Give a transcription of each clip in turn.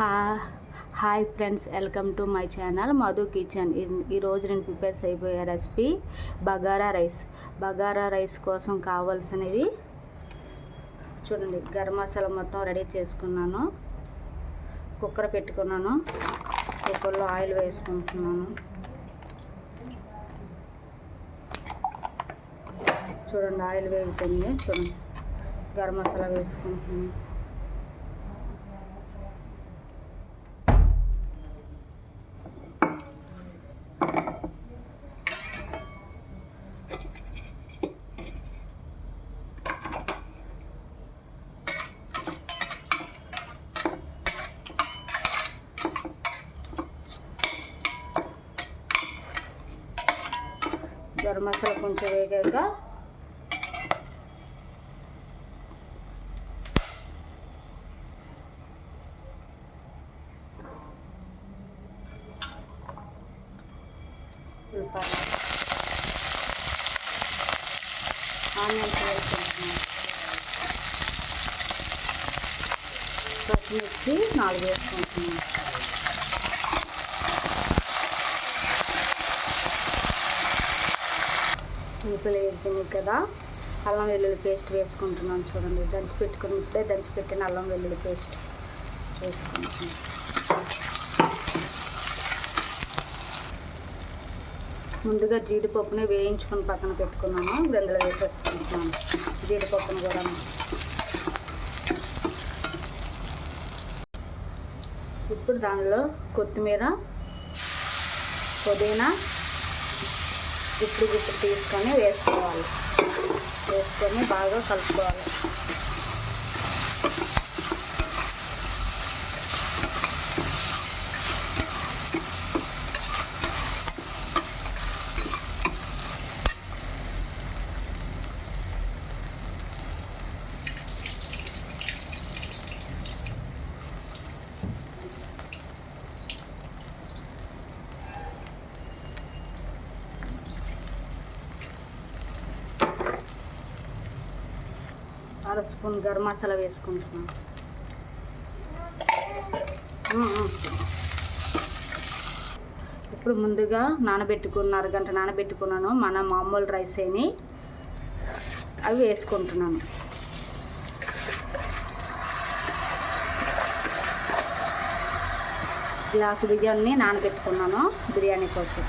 Hi friends, welcome to my channel Madhu kitchen. ఈరోజు నేను prepare అయిపోయే రెసిపీ బగారా రైస్ కోసం కావాల్సినవి చూడండి. గరం మసాలా మొత్తం రెడీ చేసుకున్నాను. కుక్కర్ పెట్టుకున్నాను. కుక్కర్లో ఆయిల్ వేసుకుంటున్నాను. చూడండి, ఆయిల్ వేగుతుంది. చూడండి, గరం మసాలా వేసుకుంటున్నాను. గరం మసాలా కొంచెం వేగాక ఉల్లిపాయలు, ఆనియన్స్ వేసుకుంటున్నాను. పచ్చిమిర్చి 4 వేసుకుంటున్నాను. ఉల్లిపాయలు వేసుకున్నాయి కదా, అల్లం వెల్లుల్లి పేస్ట్ వేసుకుంటున్నాను. చూడండి, ఇప్పుడే దంచిపెట్టిన అల్లం వెల్లుల్లి పేస్ట్ వేసుకుంటున్నాను. ముందుగా జీడిపప్పుని వేయించుకొని పక్కన పెట్టుకున్నాను. గ్రైండర్లో వేసేసుకుంటున్నాను జీడిపప్పును కూడా. ఇప్పుడు దానిలో కొత్తిమీర, పుదీనా ఇప్పుడు తీసుకొని వేసుకొని బాగా కలుపుకోవాలి. అర స్పూన్ గరం మసాలా వేసుకుంటున్నాను. ఇప్పుడు ముందుగా అరగంట నానబెట్టుకున్నాను మన మామూలు రైస్ అయినాయి, అవి వేసుకుంటున్నాను. గ్లాసు బియ్యాన్ని నానబెట్టుకున్నాను బిర్యానీ కోసం.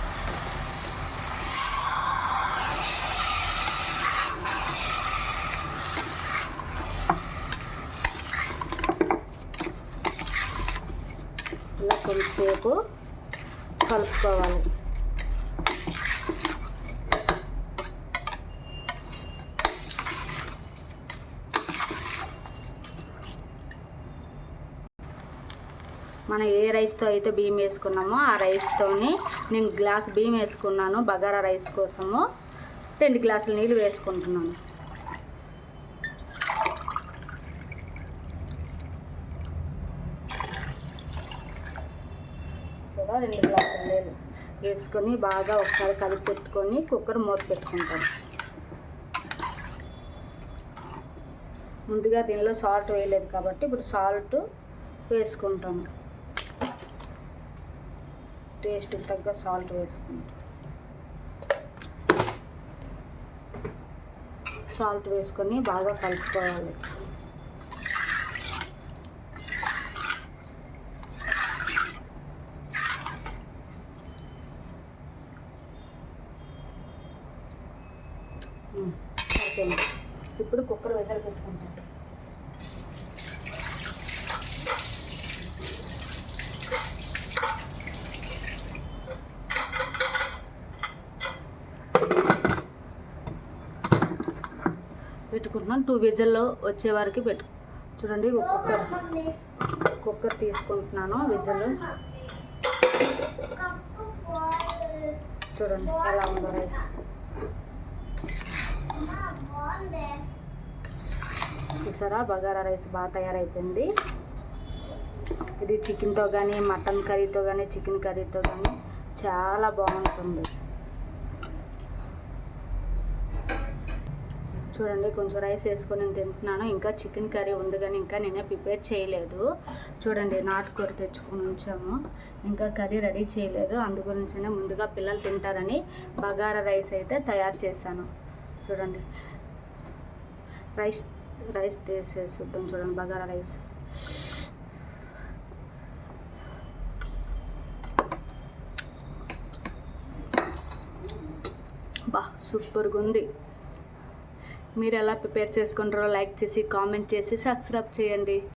ఇలా కొంచెంసేపు కలుపుకోవాలి. మనం ఏ రైస్తో అయితే బియ్యం వేసుకున్నామో ఆ రైస్తోని నేను గ్లాస్ బియ్యం వేసుకున్నాను. బగారా రైస్ కోసము 2 గ్లాసుల నీళ్ళు వేసుకుంటున్నాను. సో 2 గ్లాసుల నీళ్ళు వేసుకొని బాగా ఒకసారి కలిపి పెట్టుకొని కుక్కర్ మూత పెట్టుకుంటాను. ముందుగా దీనిలో సాల్ట్ వేయలేదు కాబట్టి ఇప్పుడు సాల్ట్ వేసుకుంటాను. టేస్ట్ తగ్గ సాల్ట్ వేసుకుంటాం. సాల్ట్ వేసుకొని బాగా కలుపుకోవాలి. ఇప్పుడు కుక్కర్ విజిల్ పెట్టుకుంటాను. పెట్టుకుంటున్నాను. 2 విజిల్లో వచ్చే వరకు చూడండి, కుక్కర్ తీసుకుంటున్నాను. విజిల్ చూడండి ఎలా ఉందో రైస్. చూసారా, బగారా రైస్ బాగా తయారైపోయింది. ఇది చికెన్తో కానీ, మటన్ కర్రీతో కానీ, చికెన్ కర్రీతో కానీ చాలా బాగుంటుంది. చూడండి కొంచెం రైస్ వేసుకొని నేను తింటున్నాను. ఇంకా చికెన్ కర్రీ ఉంది కానీ ఇంకా నేనే ప్రిపేర్ చేయలేదు. చూడండి నాటుకూర తెచ్చుకొని ఉంచాము, ఇంకా కర్రీ రెడీ చేయలేదు. అందు గురించనే ముందుగా పిల్లలు తింటారని బగారా రైస్ అయితే తయారు చేశాను. చూడండి రైస్ టేస్ట్ చేసి చూద్దాం. చూడండి బగారా రైస్ బా సూపర్గా ఉంది. మీరు ఎలా ప్రిపేర్ చేసుకుంటారో లైక్ చేసి కామెంట్ చేసి సబ్స్క్రైబ్ చేయండి.